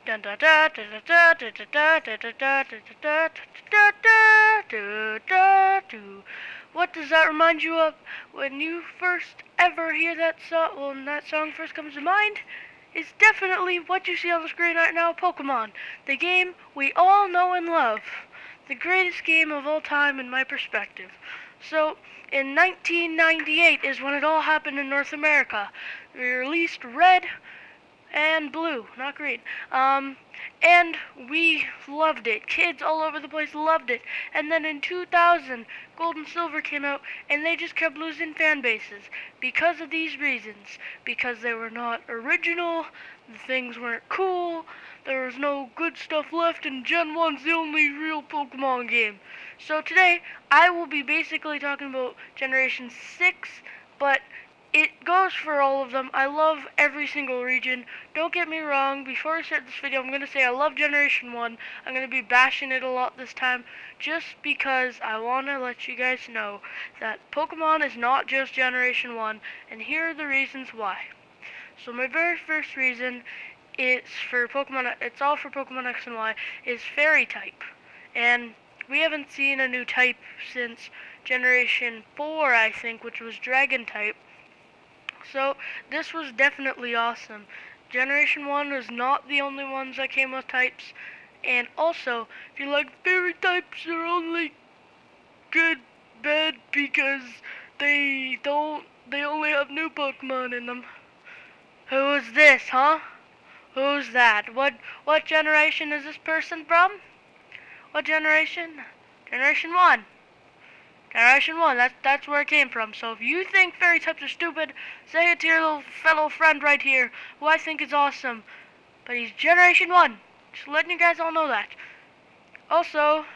Dun da da da da da da da da da da da da. What does that remind you of when you first ever hear that song? When that song first comes to mind, it's definitely what you see on the screen right now, Pokemon, the game we all know and love, the greatest game of all time in my perspective. So, in 1998 is when it all happened in North America. We released Red and Blue, not green. And we loved it. Kids all over the place loved it. And then in 2000, Gold and Silver came out, and they just kept losing fan bases because of these reasons. Because they were not original, the things weren't cool, there was no good stuff left, and Gen 1's the only real Pokemon game. So today, I will be basically talking about Generation 6, but it goes for all of them. I love every single region. Don't get me wrong, before I start this video, I'm going to say I love Generation 1. I'm going to be bashing it a lot this time, just because I want to let you guys know that Pokemon is not just Generation 1, and here are the reasons why. So my very first reason is for Pokemon, it's all for Pokemon X and Y, is Fairy type. And we haven't seen a new type since Generation 4, I think, which was Dragon type. So this was definitely awesome. Generation 1 was not the only ones that came with types. And also, if you like fairy types, are only good, bad because they only have new Pokemon in them. Who is this, huh? Who's that? What generation is this person from? What generation? Generation 1. Generation 1, that's where it came from. So if you think fairy types are stupid, say it to your little fellow friend right here, who I think is awesome. But he's Generation 1. Just letting you guys all know that. Also,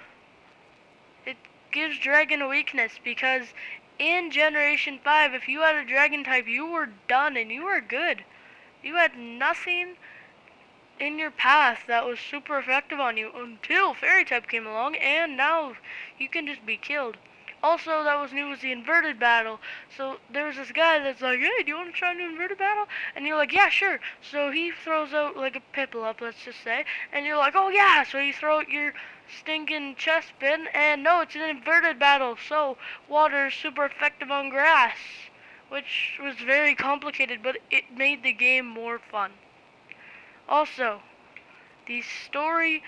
it gives Dragon a weakness, because in Generation 5, if you had a Dragon type, you were done and you were good. You had nothing in your path that was super effective on you until fairy type came along, and now you can just be killed. Also, that was new, was the inverted battle. So there's this guy that's like, hey, do you want to try an inverted battle? And you're like, yeah, sure. So he throws out like a Piplup, let's just say, and you're like, oh yeah. So you throw out your stinking chest bin, and no, it's an inverted battle. So water is super effective on grass, which was very complicated, but it made the game more fun. Also, the story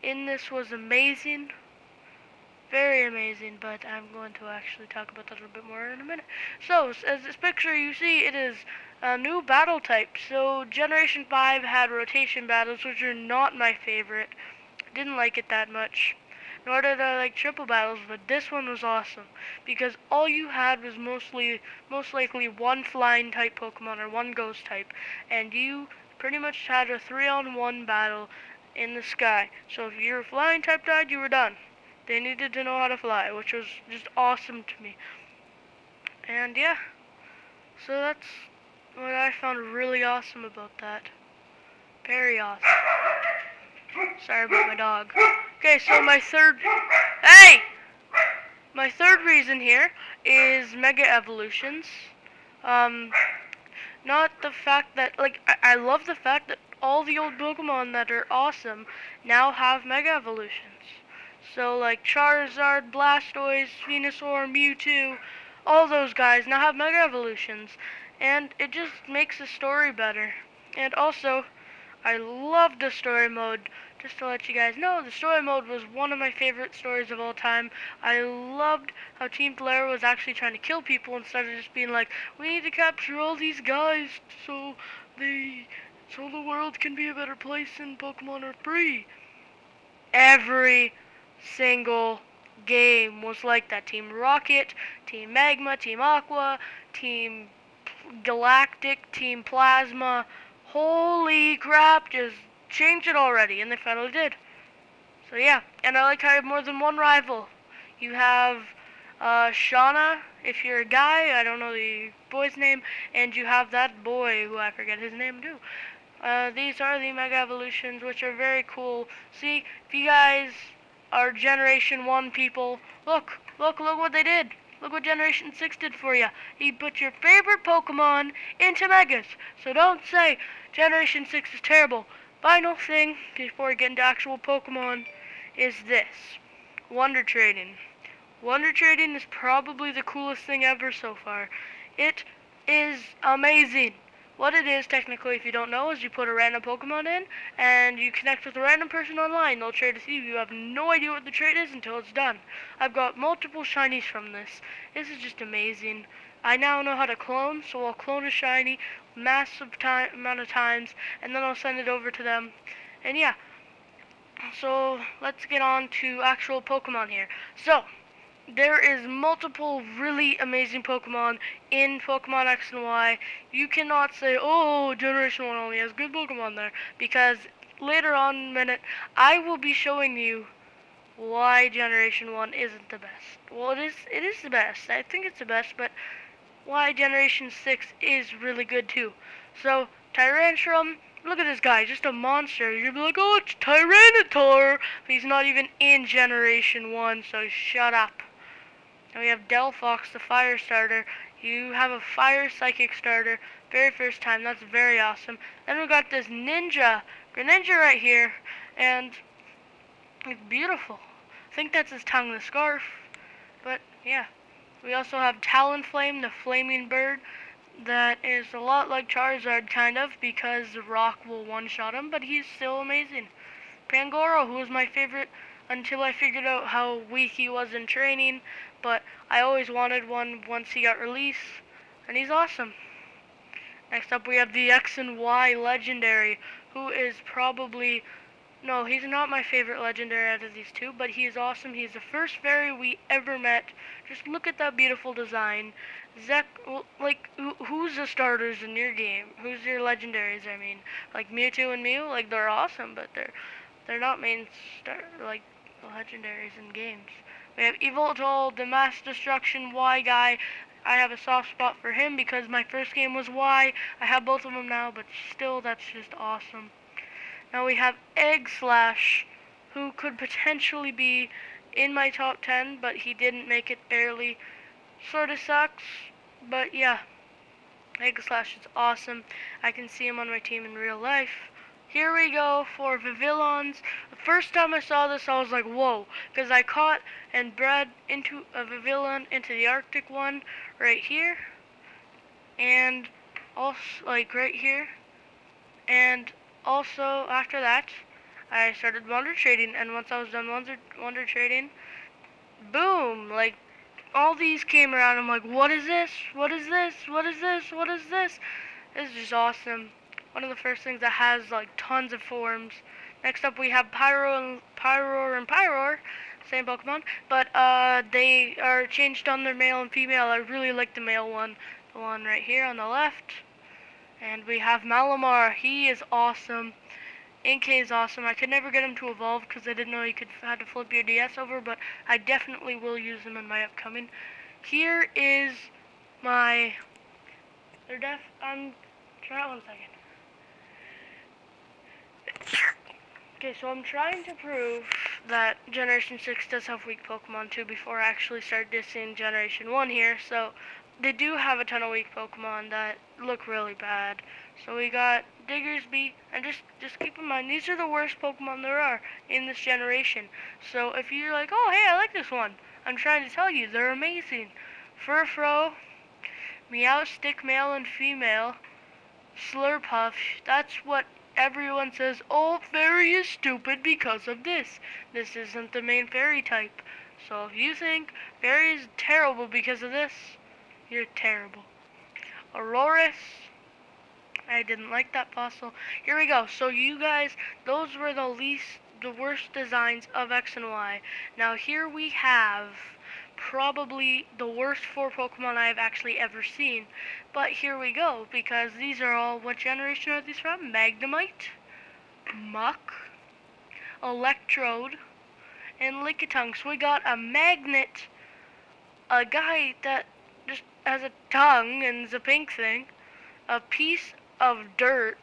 in this was amazing. Very amazing, but I'm going to actually talk about that a bit more in a minute. So, as this picture you see, it is a new battle type. So, Generation 5 had rotation battles, which are not my favorite. Didn't like it that much. Nor did I like triple battles, but this one was awesome. Because all you had was most likely one flying type Pokemon or one ghost type. And you pretty much had a 3-on-1 battle in the sky. So if your flying type died, you were done. They needed to know how to fly, which was just awesome to me. And yeah, so that's what I found really awesome about that. Very awesome. Sorry about my dog. Okay, so my third reason here is Mega Evolutions. Not the fact that, like, I love the fact that all the old Pokemon that are awesome now have Mega Evolutions. So, like, Charizard, Blastoise, Venusaur, Mewtwo, all those guys now have Mega Evolutions. And it just makes the story better. And also, I love the story mode. Just to let you guys know, the story mode was one of my favorite stories of all time. I loved how Team Flare was actually trying to kill people instead of just being like, we need to capture all these guys so the world can be a better place and Pokemon are free. Every single game was like that. Team Rocket, Team Magma, Team Aqua, Team Galactic, Team Plasma. Holy crap, just change it already, and they finally did. So yeah, and I like how you have more than one rival. You have Shauna, if you're a guy, I don't know the boy's name, and you have that boy, who I forget his name too. These are the Mega Evolutions, which are very cool. See, if you guys are Generation 1 people, look what they did. Look what Generation 6 did for you. He put your favorite Pokemon into Megas. So don't say Generation 6 is terrible. final thing before we get into actual Pokemon is this. Wonder Trading. Wonder Trading is probably the coolest thing ever so far. It is amazing. What it is, technically, if you don't know, is you put a random Pokemon in, and you connect with a random person online. They'll trade with you. You have no idea what the trade is until it's done. I've got multiple shinies from this. This is just amazing. I now know how to clone, so I'll clone a shiny massive amount of times, and then I'll send it over to them. And yeah, so let's get on to actual Pokemon here. So, there is multiple really amazing Pokemon in Pokemon X and Y. You cannot say, oh, Generation 1 only has good Pokemon there, because later on in a minute, I will be showing you why Generation 1 isn't the best. Well, it is the best. I think it's the best, but why Generation 6 is really good too. So, Tyrantrum, look at this guy, just a monster. You're gonna be like, oh, it's Tyranitar, but he's not even in Generation 1, so shut up. And we have Delphox, the fire starter. You have a fire psychic starter, very first time. That's very awesome. Then we got this Greninja right here, and it's beautiful. I think that's his tongue, the scarf. But yeah, we also have Talonflame, the flaming bird. That is a lot like Charizard, kind of, because the rock will one-shot him, but he's still amazing. Pangoro, who was my favorite until I figured out how weak he was in training, but I always wanted one once he got released, and he's awesome. Next up we have the X and Y Legendary, who is probably, no, he's not my favorite Legendary out of these two, but he is awesome. He's the first fairy we ever met. Just look at that beautiful design. Like, who's the starters in your game? Who's your Legendaries, I mean? Like Mewtwo and Mew, like, they're awesome, but they're not main like legendaries in games. We have Yveltal, the Mass Destruction Y guy. I have a soft spot for him because my first game was Y. I have both of them now, but still, that's just awesome. Now we have Egg Slash, who could potentially be in my top 10, but he didn't make it barely. Sorta sucks, but yeah. Egg Slash is awesome. I can see him on my team in real life. Here we go for Vivillons. The first time I saw this, I was like, whoa, because I caught and bred into a Vivillon into the Arctic one right here, and also like right here, and also after that, I started Wonder Trading, and once I was done Wonder Trading, boom, like all these came around. I'm like, what is this? What is this? What is this? What is this? This is just awesome. One of the first things that has like tons of forms. Next up we have Pyroar and Pyroar, same Pokemon, but they are changed on their male and female. I really like the male one, the one right here on the left. And we have Malamar. He is awesome. Inkay is awesome. I could never get him to evolve because I didn't know you had to flip your DS over, but I definitely will use him in my upcoming. Here is my. Try one second. Okay, so I'm trying to prove that Generation 6 does have weak Pokemon too before I actually start dissing Generation 1 here. So they do have a ton of weak Pokemon that look really bad. So we got Diggersby, and just keep in mind, these are the worst Pokemon there are in this generation. So if you're like, oh hey, I like this one, I'm trying to tell you, they're amazing. Furfrou, Meowstic male and female, Slurpuff, that's what everyone says, oh, fairy is stupid because of this. This isn't the main fairy type. So if you think fairy is terrible because of this, you're terrible. Aurorus, I didn't like that fossil. Here we go. So you guys, those were the worst designs of X and Y. Now here we have probably the worst 4 Pokemon I've actually ever seen. But here we go, because these are all, what generation are these from? Magnemite, Muck, Electrode, and Lickitung. So we got a magnet, a guy that just has a tongue and is a pink thing, a piece of dirt,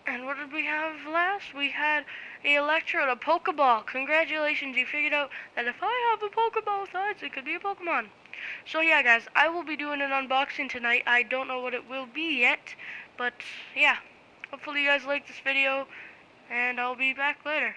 and what did we have last? We had a Electrode, a Pokeball. Congratulations, you figured out that if I have a Pokeball size, it could be a Pokemon. So yeah, guys, I will be doing an unboxing tonight. I don't know what it will be yet, but yeah. Hopefully you guys like this video, and I'll be back later.